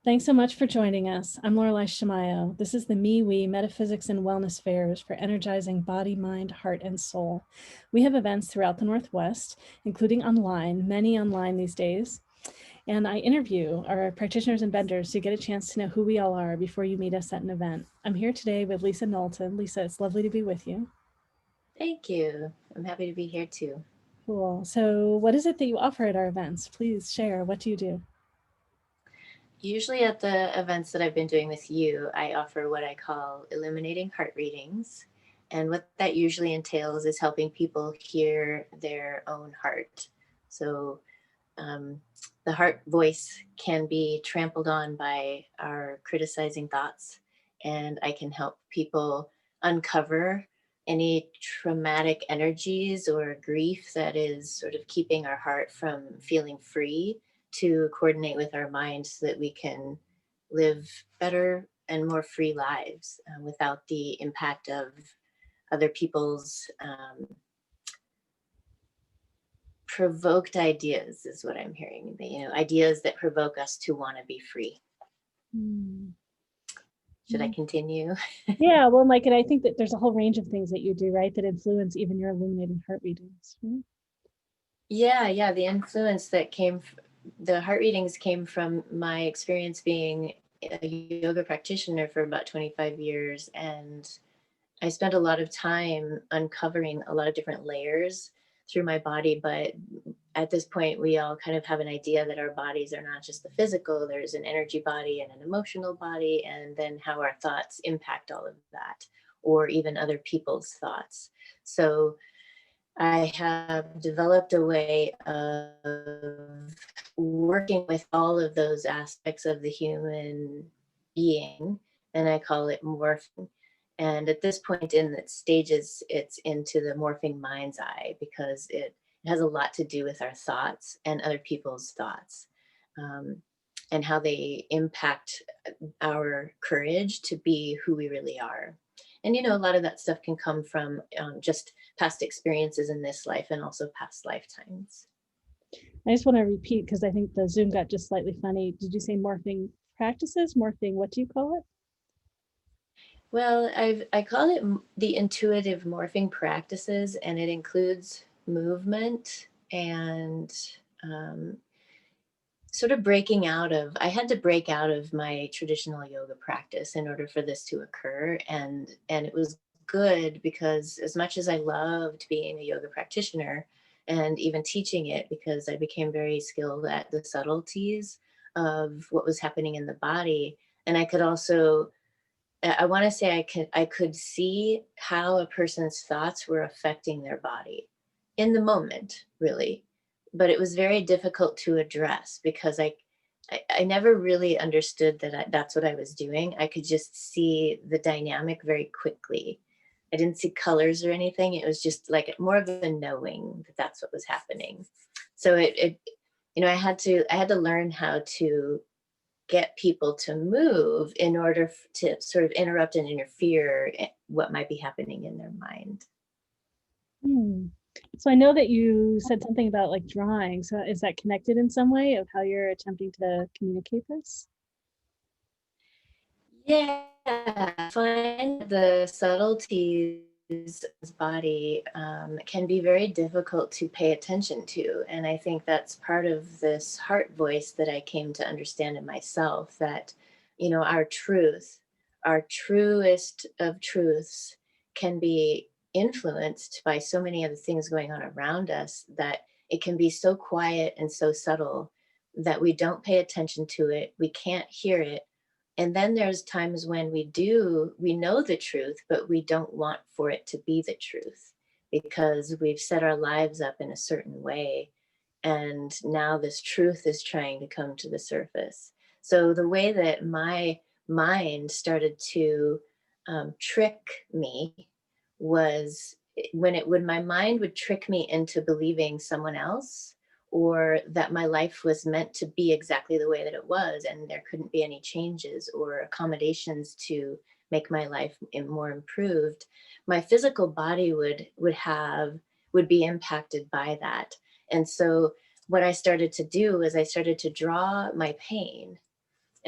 Thanks so much for joining us. I'm Lorelei Shamayo. This is the MeWe Metaphysics and Wellness Fairs for energizing body, mind, heart, and soul. We have events throughout the Northwest, including online, many online these days. And I interview our practitioners and vendors to get a chance to know who we all are before you meet us at an event. I'm here today with Lisa Knowlton. Lisa, it's lovely to be with you. Thank you. I'm happy to be here too. Cool. So what is it that you offer at our events? Please share. What do you do? Usually at the events that I've been doing with you, I offer what I call Illuminating Heart Readings. And what that usually entails is helping people hear their own heart. So um, the heart voice can be trampled on by our criticizing thoughts, and I can help people uncover any traumatic energies or grief that is sort of keeping our heart from feeling free to coordinate with our mind so that we can live better and more free lives without the impact of other people's provoked ideas is what I'm hearing. Ideas that provoke us to want to be free. Should I continue? Yeah, well, Mike, and I think that there's a whole range of things that you do, right, that influence even your illuminating heart readings. Right? Yeah. The heart readings came from my experience being a yoga practitioner for about 25 years. And I spent a lot of time uncovering a lot of different layers through my body. But at this point, we all kind of have an idea that our bodies are not just the physical, there's an energy body and an emotional body, and then how our thoughts impact all of that, or even other people's thoughts. So I have developed a way of working with all of those aspects of the human being, and I call it morphing. And at this point in the stages, it's into the morphing mind's eye because it has a lot to do with our thoughts and other people's thoughts, and how they impact our courage to be who we really are. And a lot of that stuff can come from just past experiences in this life and also past lifetimes. I just want to repeat because I think the Zoom got just slightly funny. Did you say morphing practices? Morphing, what do you call it? Well, I call it the intuitive morphing practices, and it includes movement and sort of I had to break out of my traditional yoga practice in order for this to occur. And it was good because as much as I loved being a yoga practitioner and even teaching it, because I became very skilled at the subtleties of what was happening in the body. And I could also, I want to say I could see how a person's thoughts were affecting their body in the moment, really. But it was very difficult to address because I never really understood that that's what I was doing. I could just see the dynamic very quickly. I didn't see colors or anything. It was just like more of a knowing that that's what was happening. So I had to learn how to get people to move in order to sort of interrupt and interfere what might be happening in their mind. So I know that you said something about like drawing. So is that connected in some way of how you're attempting to communicate this? Yeah, I find the subtleties of his body can be very difficult to pay attention to. And I think that's part of this heart voice that I came to understand in myself, that, our truth, our truest of truths can be influenced by so many of the things going on around us that it can be so quiet and so subtle that we don't pay attention to it. We can't hear it, and then there's times when we know the truth, but we don't want for it to be the truth because we've set our lives up in a certain way. And now this truth is trying to come to the surface. So the way that my mind started to trick me was when my mind would trick me into believing someone else, or that my life was meant to be exactly the way that it was and there couldn't be any changes or accommodations to make my life more improved. My physical body would be impacted by that. And so what I started to do is I started to draw my pain,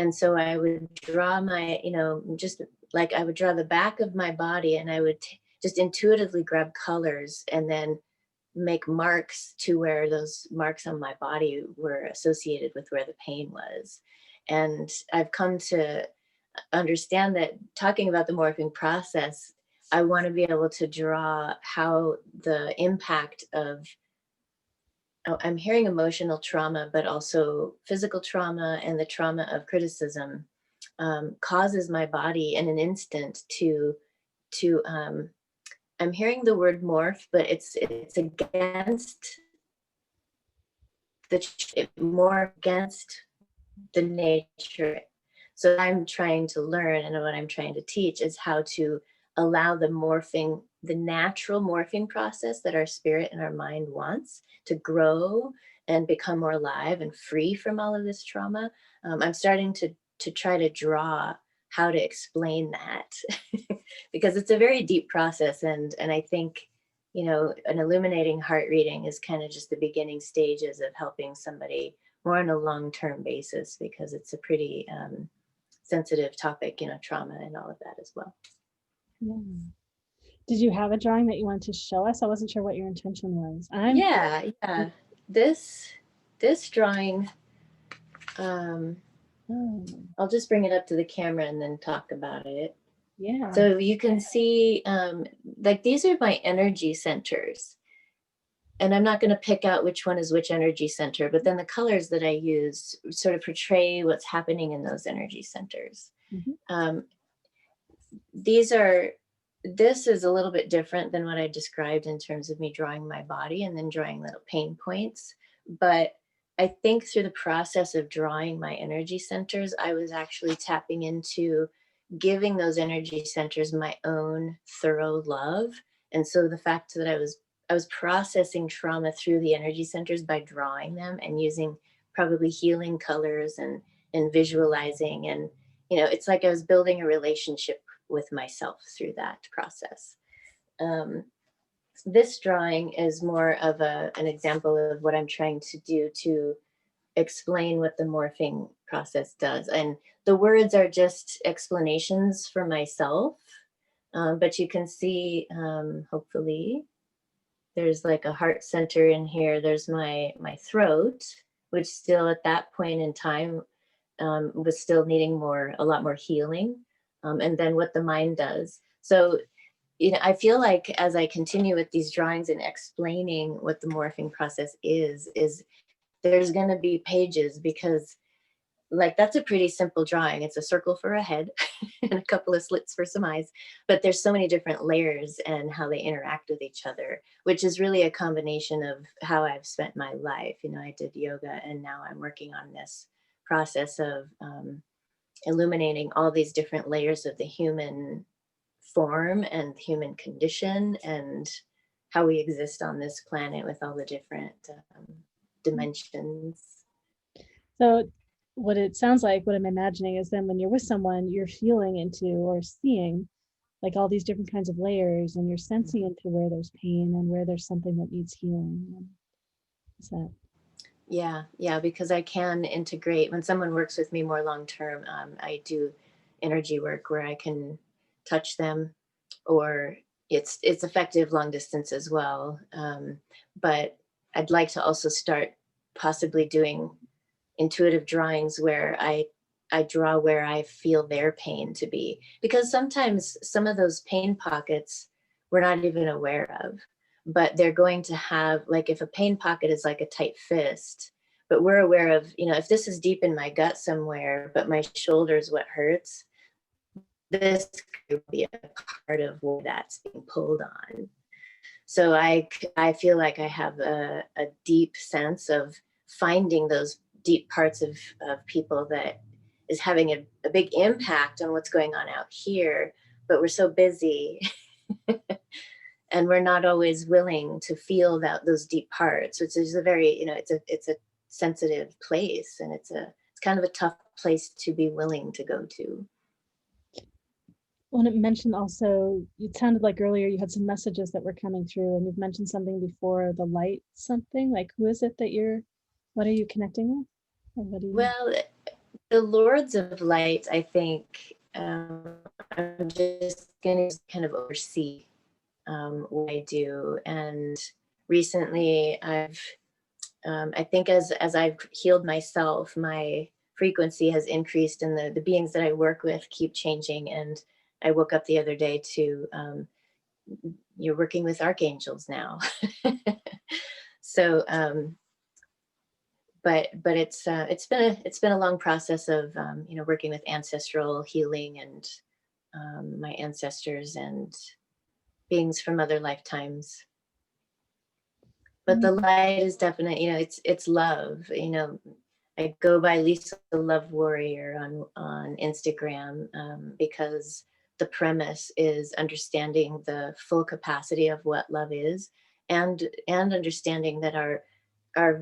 And so I would draw my, just like I would draw the back of my body, and I would just intuitively grab colors and then make marks to where those marks on my body were associated with where the pain was. And I've come to understand that, talking about the morphing process, I want to be able to draw how the impact of, I'm hearing emotional trauma, but also physical trauma and the trauma of criticism, causes my body in an instant to I'm hearing the word morph, but it's against more against the nature. So I'm trying to learn, and what I'm trying to teach is how to allow the natural morphing process that our spirit and our mind wants to grow and become more alive and free from all of this trauma. I'm starting to try to draw how to explain that because it's a very deep process, and I think, an illuminating heart reading is kind of just the beginning stages of helping somebody more on a long-term basis, because it's a pretty sensitive topic, trauma and all of that as well. Yeah. Did you have a drawing that you wanted to show us? I wasn't sure what your intention was. Yeah. This drawing, Oh, I'll just bring it up to the camera and then talk about it. yeah. So you can see, like, these are my energy centers. And I'm not going to pick out which one is which energy center, but then the colors that I use sort of portray what's happening in those energy centers. Mhm. This is a little bit different than what I described in terms of me drawing my body and then drawing little pain points. But I think through the process of drawing my energy centers, I was actually tapping into giving those energy centers my own thorough love. And so the fact that I was processing trauma through the energy centers by drawing them and using probably healing colors and visualizing, and it's like I was building a relationship with myself through that process. Um, this drawing is more of an example of what I'm trying to do to explain what the morphing process does. And the words are just explanations for myself. But you can see, hopefully, there's like a heart center in here. There's my throat, which still at that point in time was still needing a lot more healing. And then what the mind does. So, I feel like as I continue with these drawings and explaining what the morphing process is there's going to be pages, because like that's a pretty simple drawing. It's a circle for a head and a couple of slits for some eyes, but there's so many different layers and how they interact with each other, which is really a combination of how I've spent my life. I did yoga, and now I'm working on this process of illuminating all these different layers of the human form and human condition, and how we exist on this planet with all the different dimensions. So what it sounds like, what I'm imagining is then when you're with someone, you're feeling into or seeing like all these different kinds of layers, and you're sensing into where there's pain and where there's something that needs healing. Is that? Yeah, because I can integrate when someone works with me more long term. I do energy work where I can touch them, or it's effective long distance as well. But I'd like to also start possibly doing intuitive drawings where I draw where I feel their pain to be, because sometimes some of those pain pockets we're not even aware of, but they're going to have, like, if a pain pocket is like a tight fist, but we're aware of, if this is deep in my gut somewhere, but my shoulder is what hurts, this could be a part of where that's being pulled on. So I feel like I have a deep sense of finding those deep parts of people that is having a big impact on what's going on out here, but we're so busy and we're not always willing to feel those deep parts, which is a very, it's a sensitive place, and it's kind of a tough place to be willing to go to. Well, and it mentioned also, it sounded like earlier you had some messages that were coming through, and you've mentioned something before, the light something, like who is it that what are you connecting with? Or what do you... Well, the Lords of Light, I think, I'm just going to kind of oversee what I do. And recently, I think as I've healed myself, my frequency has increased, and the beings that I work with keep changing. And I woke up the other day to you're working with archangels now. So, but it's been a long process of working with ancestral healing and my ancestors and beings from other lifetimes. But the light is definite. It's love. I go by Lisa the Love Warrior on Instagram, because the premise is understanding the full capacity of what love is, and understanding that our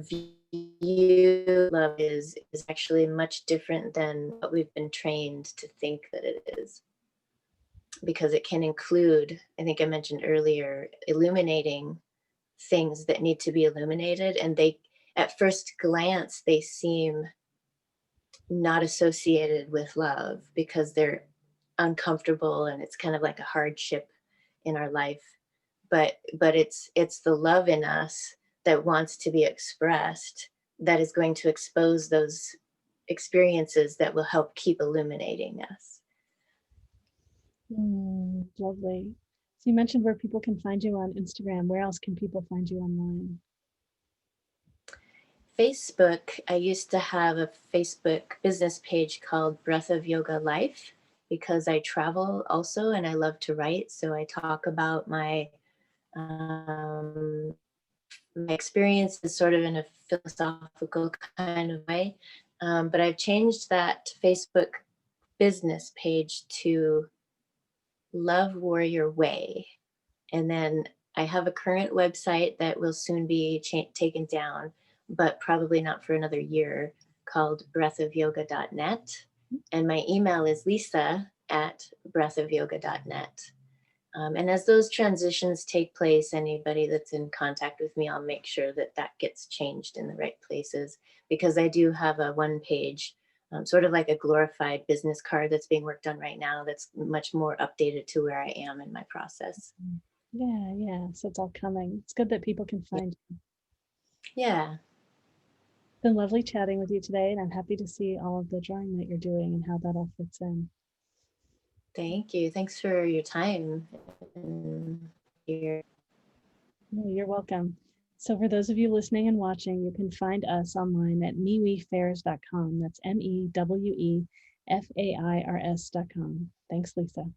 view of love is actually much different than what we've been trained to think that it is, because it can include, I think I mentioned earlier, illuminating things that need to be illuminated, and they, at first glance, they seem not associated with love because they're uncomfortable and it's kind of like a hardship in our life. But it's the love in us that wants to be expressed that is going to expose those experiences that will help keep illuminating us. Lovely. So you mentioned where people can find you on Instagram. Where else can people find you online? Facebook, I used to have a Facebook business page called Breath of Yoga Life, because I travel also and I love to write. So I talk about um, my experiences sort of in a philosophical kind of way. But I've changed that Facebook business page to Love Warrior Way. And then I have a current website that will soon be taken down, but probably not for another year, called breathofyoga.net. And my email is lisa@breathofyoga.net. And as those transitions take place, anybody that's in contact with me, I'll make sure that that gets changed in the right places, because I do have a one page, sort of like a glorified business card that's being worked on right now, that's much more updated to where I am in my process. Yeah. So it's all coming. It's good that people can find you. Yeah. It's been lovely chatting with you today, and I'm happy to see all of the drawing that you're doing and how that all fits in. Thank you. Thanks for your time. And your No, you're welcome. So for those of you listening and watching, you can find us online at mewefairs.com. That's MEWEFAIRS.com. Thanks, Lisa.